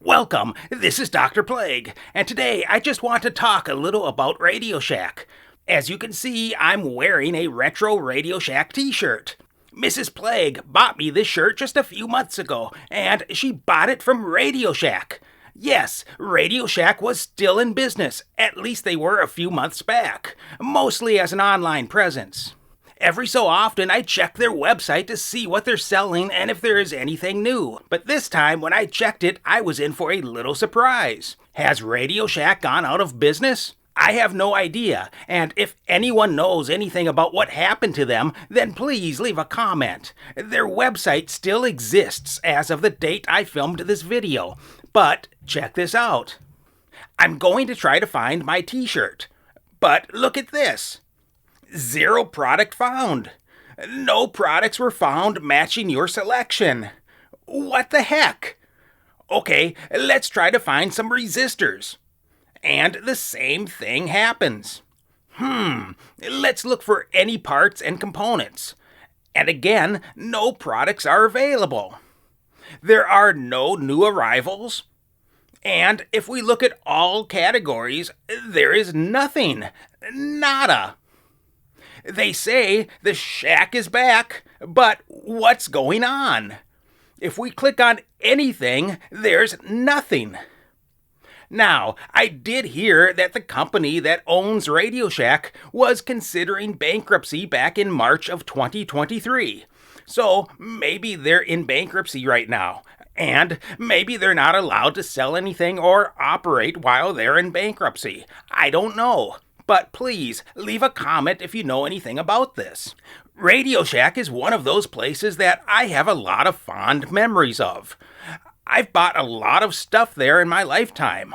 Welcome, this is Dr. Plague, and today I just want to talk a little about Radio Shack. As you can see, I'm wearing a retro Radio Shack t-shirt. Mrs. Plague bought me this shirt just a few months ago, and she bought it from Radio Shack. Yes, Radio Shack was still in business, at least they were a few months back, mostly as an online presence. Every so often, I check their website to see what they're selling and if there is anything new. But this time, when I checked it, I was in for a little surprise. Has Radio Shack gone out of business? I have no idea, and if anyone knows anything about what happened to them, then please leave a comment. Their website still exists as of the date I filmed this video, but check this out. I'm going to try to find my t-shirt, but look at this. 0 product found. No products were found matching your selection. What the heck? Okay, let's try to find some resistors. And the same thing happens. Let's look for any parts and components. And again, no products are available. There are no new arrivals. And if we look at all categories, there is nothing. Nada. They say the shack is back, but what's going on? If we click on anything, there's nothing. Now, I did hear that the company that owns Radio Shack was considering bankruptcy back in March of 2023. So maybe they're in bankruptcy right now. And maybe they're not allowed to sell anything or operate while they're in bankruptcy. I don't know. But please, leave a comment if you know anything about this. Radio Shack is one of those places that I have a lot of fond memories of. I've bought a lot of stuff there in my lifetime.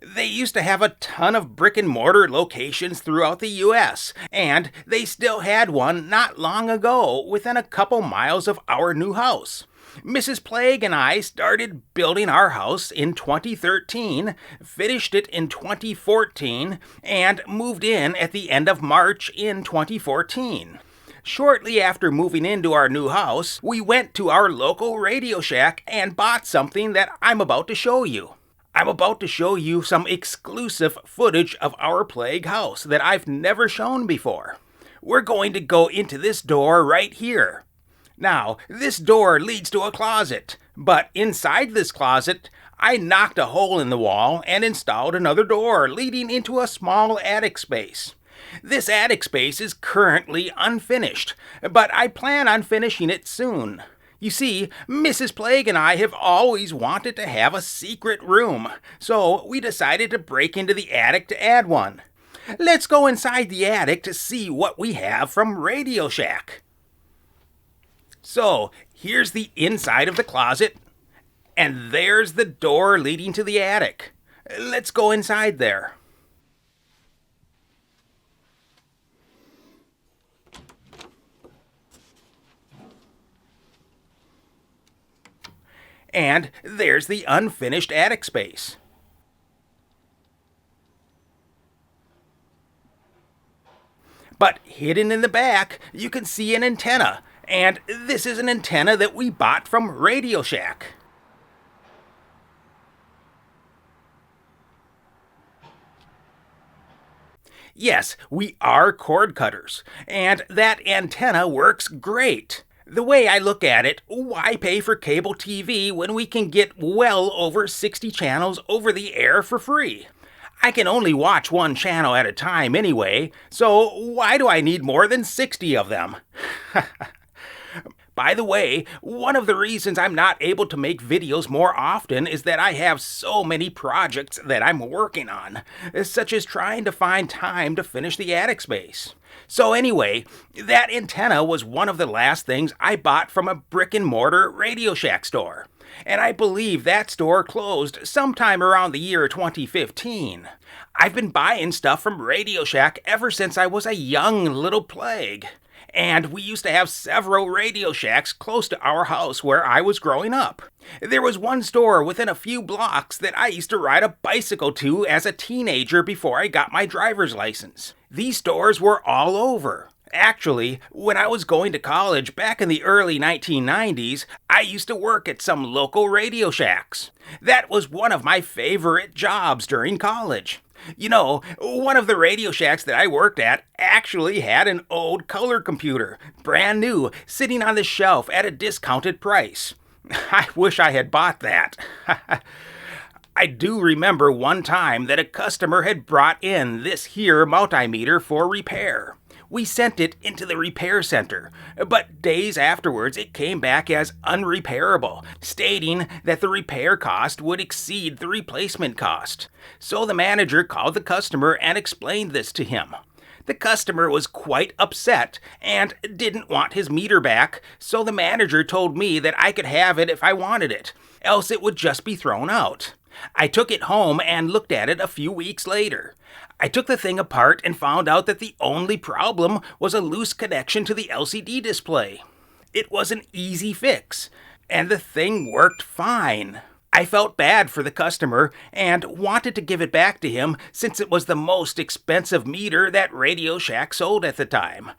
They used to have a ton of brick and mortar locations throughout the U.S., and they still had one not long ago within a couple miles of our new house. Mrs. Plague and I started building our house in 2013, finished it in 2014, and moved in at the end of March in 2014. Shortly after moving into our new house, we went to our local Radio Shack and bought something that I'm about to show you. I'm about to show you some exclusive footage of our Plague house that I've never shown before. We're going to go into this door right here. Now, this door leads to a closet, but inside this closet, I knocked a hole in the wall and installed another door leading into a small attic space. This attic space is currently unfinished, but I plan on finishing it soon. You see, Mrs. Plague and I have always wanted to have a secret room, so we decided to break into the attic to add one. Let's go inside the attic to see what we have from Radio Shack. So, here's the inside of the closet, and there's the door leading to the attic. Let's go inside there. And there's the unfinished attic space. But hidden in the back, you can see an antenna. And this is an antenna that we bought from Radio Shack. Yes, we are cord cutters, and that antenna works great. The way I look at it, why pay for cable TV when we can get well over 60 channels over the air for free? I can only watch one channel at a time anyway, so why do I need more than 60 of them? By the way, one of the reasons I'm not able to make videos more often is that I have so many projects that I'm working on, such as trying to find time to finish the attic space. So anyway, that antenna was one of the last things I bought from a brick and mortar Radio Shack store. And I believe that store closed sometime around the year 2015. I've been buying stuff from Radio Shack ever since I was a young little Plague. And we used to have several Radio Shacks close to our house where I was growing up. There was one store within a few blocks that I used to ride a bicycle to as a teenager before I got my driver's license. These stores were all over. Actually, when I was going to college back in the early 1990s, I used to work at some local Radio Shacks. That was one of my favorite jobs during college. You know, one of the Radio Shacks that I worked at actually had an old color computer, brand new, sitting on the shelf at a discounted price. I wish I had bought that. I do remember one time that a customer had brought in this here multimeter for repair. We sent it into the repair center, but days afterwards it came back as unrepairable, stating that the repair cost would exceed the replacement cost. So the manager called the customer and explained this to him. The customer was quite upset and didn't want his meter back, so the manager told me that I could have it if I wanted it, else it would just be thrown out. I took it home and looked at it a few weeks later. I took the thing apart and found out that the only problem was a loose connection to the LCD display. It was an easy fix, and the thing worked fine. I felt bad for the customer and wanted to give it back to him since it was the most expensive meter that Radio Shack sold at the time.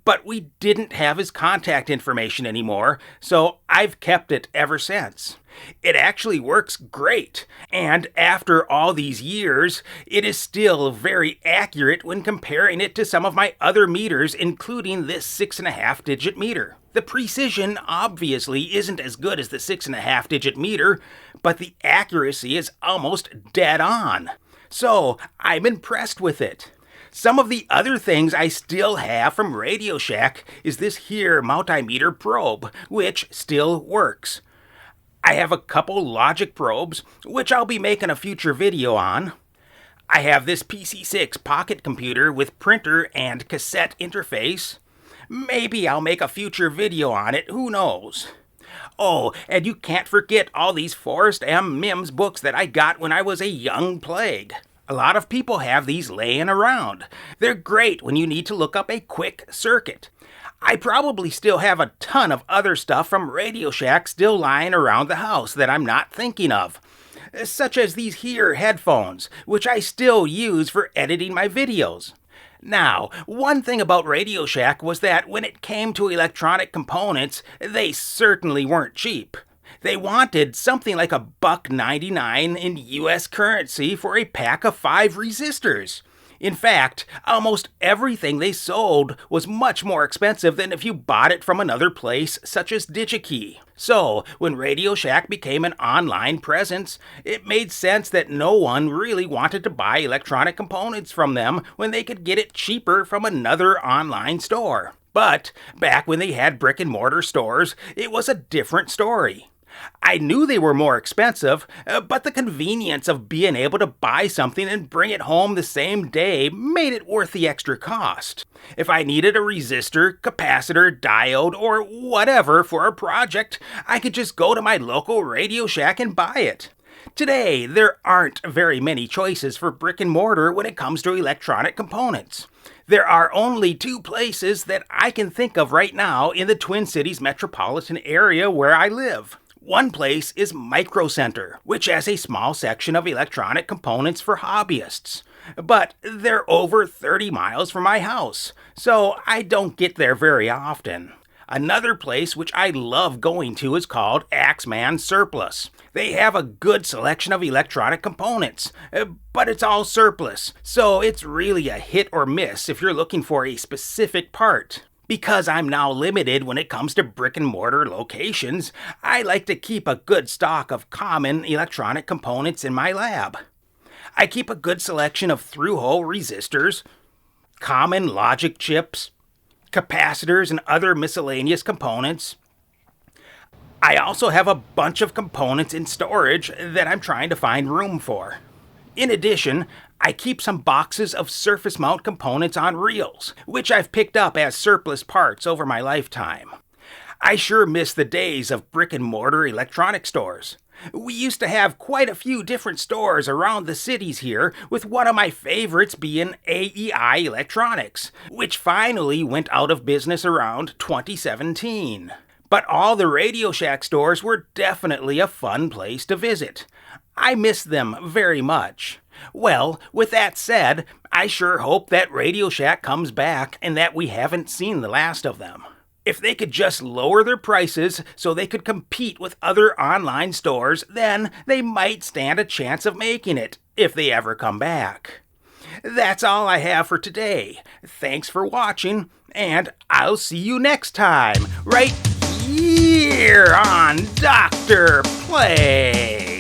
But we didn't have his contact information anymore, so I've kept it ever since. It actually works great, and after all these years, it is still very accurate when comparing it to some of my other meters, including this 6.5-digit meter. The precision obviously isn't as good as the 6.5-digit meter, but the accuracy is almost dead on. So I'm impressed with it. Some of the other things I still have from Radio Shack is this here multimeter probe, which still works. I have a couple logic probes, which I'll be making a future video on. I have this PC6 pocket computer with printer and cassette interface. Maybe I'll make a future video on it, who knows. Oh, and you can't forget all these Forrest M. Mims books that I got when I was a young plague. A lot of people have these laying around. They're great when you need to look up a quick circuit. I probably still have a ton of other stuff from Radio Shack still lying around the house that I'm not thinking of, such as these here headphones, which I still use for editing my videos. Now, one thing about Radio Shack was that when it came to electronic components, they certainly weren't cheap. They wanted something like $1.99 in US currency for a pack of 5 resistors. In fact, almost everything they sold was much more expensive than if you bought it from another place, such as DigiKey. So, when Radio Shack became an online presence, it made sense that no one really wanted to buy electronic components from them when they could get it cheaper from another online store. But, back when they had brick and mortar stores, it was a different story. I knew they were more expensive, but the convenience of being able to buy something and bring it home the same day made it worth the extra cost. If I needed a resistor, capacitor, diode, or whatever for a project, I could just go to my local Radio Shack and buy it. Today, there aren't very many choices for brick and mortar when it comes to electronic components. There are only 2 places that I can think of right now in the Twin Cities metropolitan area where I live. One place is Micro Center, which has a small section of electronic components for hobbyists. But they're over 30 miles from my house, so I don't get there very often. Another place which I love going to is called Axeman Surplus. They have a good selection of electronic components, but it's all surplus, so it's really a hit or miss if you're looking for a specific part. Because I'm now limited when it comes to brick and mortar locations, I like to keep a good stock of common electronic components in my lab. I keep a good selection of through-hole resistors, common logic chips, capacitors, and other miscellaneous components. I also have a bunch of components in storage that I'm trying to find room for. In addition, I keep some boxes of surface mount components on reels, which I've picked up as surplus parts over my lifetime. I sure miss the days of brick and mortar electronic stores. We used to have quite a few different stores around the cities here, with one of my favorites being AEI Electronics, which finally went out of business around 2017. But all the Radio Shack stores were definitely a fun place to visit. I miss them very much. Well, with that said, I sure hope that Radio Shack comes back and that we haven't seen the last of them. If they could just lower their prices so they could compete with other online stores, then they might stand a chance of making it, if they ever come back. That's all I have for today. Thanks for watching, and I'll see you next time, right here on Dr. Plague.